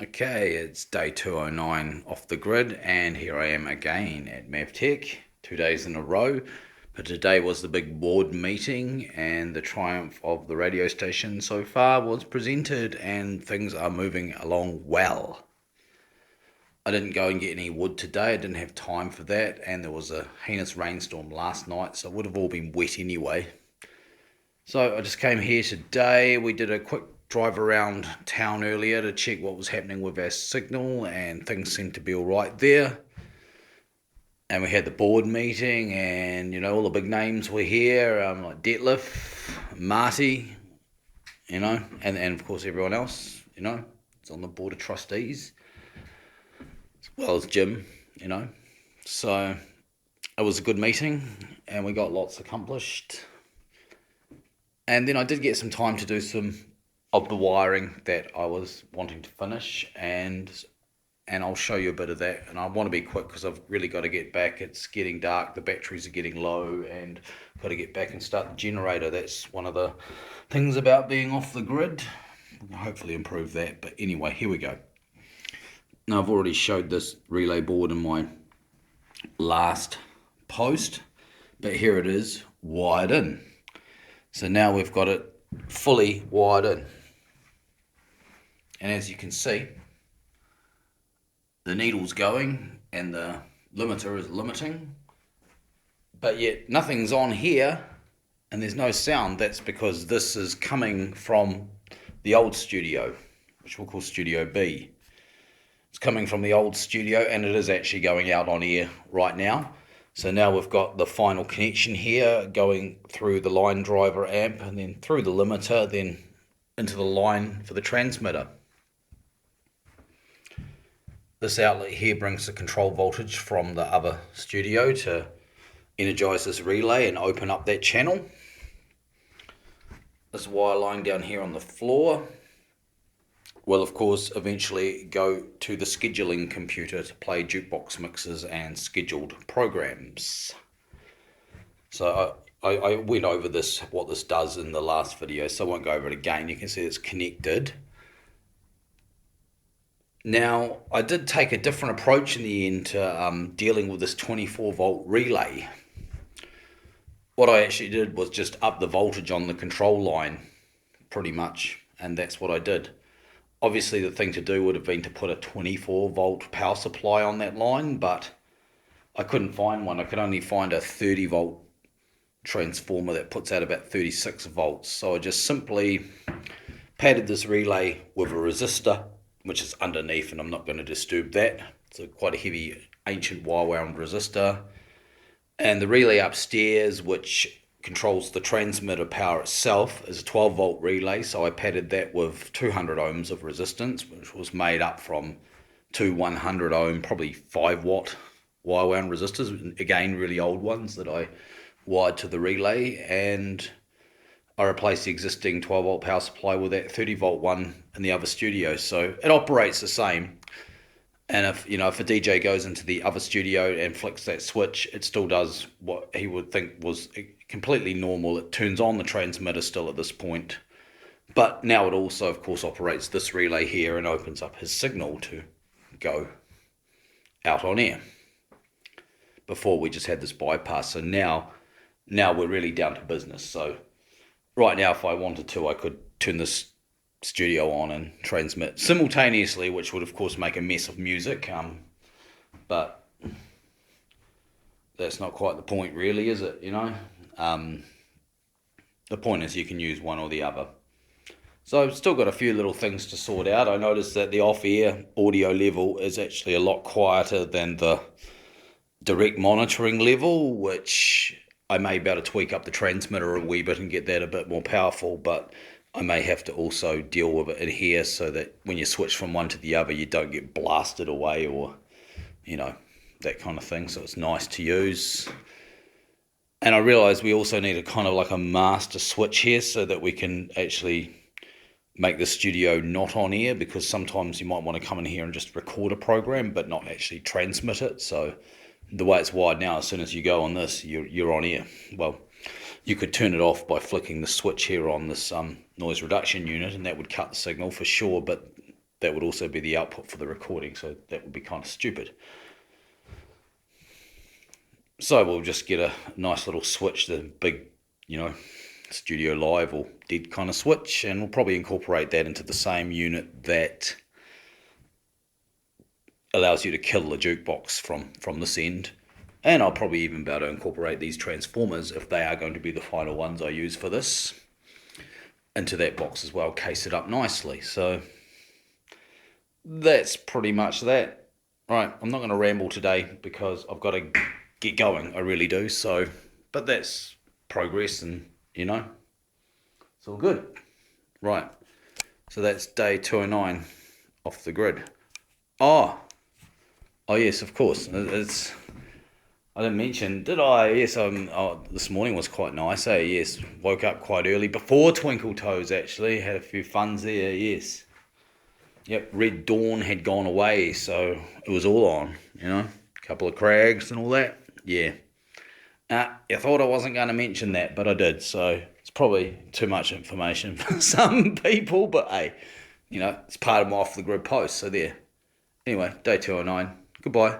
Okay, it's day 209 off the grid, and here I am again at MavTech, 2 days in a row. But today was the big board meeting, and the triumph of the radio station so far was presented, and things are moving along well. I didn't go and get any wood today, I didn't have time for that, and there was a heinous rainstorm last night, so it would have all been wet anyway. So I just came here today. We did a quick drive around town earlier to check what was happening with our signal, and things seemed to be all right there. And we had the board meeting, and all the big names were here, like Detlef, Marty, and of course everyone else, it's on the board of trustees, as well as Jim, So it was a good meeting, and we got lots accomplished. And then I did get some time to do some of the wiring that I was wanting to finish, and I'll show you a bit of that. And I want to be quick because I've really got to get back. It's getting dark, the batteries are getting low, and I've got to get back and start the generator. That's one of the things about being off the grid. We'll hopefully improve that. But anyway, here we go. Now, I've already showed this relay board in my last post, but here it is wired in. So now we've got it fully wired in. And as you can see, the needle's going and the limiter is limiting, but yet nothing's on here and there's no sound. That's because this is coming from the old studio, which we'll call Studio B. It's coming from the old studio, and it is actually going out on air right now. So now we've got the final connection here going through the line driver amp and then through the limiter, then into the line for the transmitter. This outlet here brings the control voltage from the other studio to energize this relay and open up that channel. This wire line down here on the floor will of course eventually go to the scheduling computer to play jukebox mixes and scheduled programs. So I went over what this does in the last video, so I won't go over it again. You can see it's connected. Now, I did take a different approach in the end to dealing with this 24 volt relay. What I actually did was just up the voltage on the control line, pretty much, and that's what I did. Obviously, the thing to do would have been to put a 24 volt power supply on that line, but I couldn't find one. I could only find a 30 volt transformer that puts out about 36 volts. So I just simply padded this relay with a resistor, which is underneath, and I'm not going to disturb that. It's quite a heavy, ancient wire-wound resistor. And the relay upstairs, which controls the transmitter power itself, is a 12 volt relay, so I padded that with 200 ohms of resistance, which was made up from two 100 ohm, probably 5 watt wire wound resistors, again really old ones that I wired to the relay, and I replaced the existing 12 volt power supply with that 30 volt one in the other studio. So it operates the same, and if a DJ goes into the other studio and flicks that switch, it still does what he would think was completely normal. It turns on the transmitter still at this point, but now it also of course operates this relay here and opens up his signal to go out on air. Before we just had this bypass, so now we're really down to business. So right now, if I wanted to, I could turn this studio on and transmit simultaneously, which would of course make a mess of music, but that's not quite the point really, is it? The point is you can use one or the other. So I've still got a few little things to sort out. I noticed that the off-air audio level is actually a lot quieter than the direct monitoring level, which I may be able to tweak up the transmitter a wee bit and get that a bit more powerful, but I may have to also deal with it in here so that when you switch from one to the other, you don't get blasted away or, that kind of thing. So it's nice to use. And I realize we also need a kind of like a master switch here so that we can actually make the studio not on air, because sometimes you might want to come in here and just record a program but not actually transmit it. So the way it's wired now, as soon as you go on this, you're on air. Well, you could turn it off by flicking the switch here on this noise reduction unit, and that would cut the signal for sure, but that would also be the output for the recording, so that would be kind of stupid. So we'll just get a nice little switch, the big, Studio Live or dead kind of switch, and we'll probably incorporate that into the same unit that allows you to kill the jukebox from this end. And I'll probably even be able to incorporate these transformers, if they are going to be the final ones I use for this, into that box as well, case it up nicely. So that's pretty much that. Right, I'm not going to ramble today because I've got to get going, I really do. So, but that's progress, and it's all good. Right, so that's day 209 off the grid. Oh yes, of course. I didn't mention, did I? Yes, this morning was quite nice, eh? Yes, woke up quite early, before Twinkle Toes actually, had a few funs there, yes. Yep, Red Dawn had gone away, so it was all on, a couple of crags and all that, yeah. I thought I wasn't going to mention that, but I did, so it's probably too much information for some people, but hey, it's part of my off the grid post, so there. Anyway, day 209, goodbye.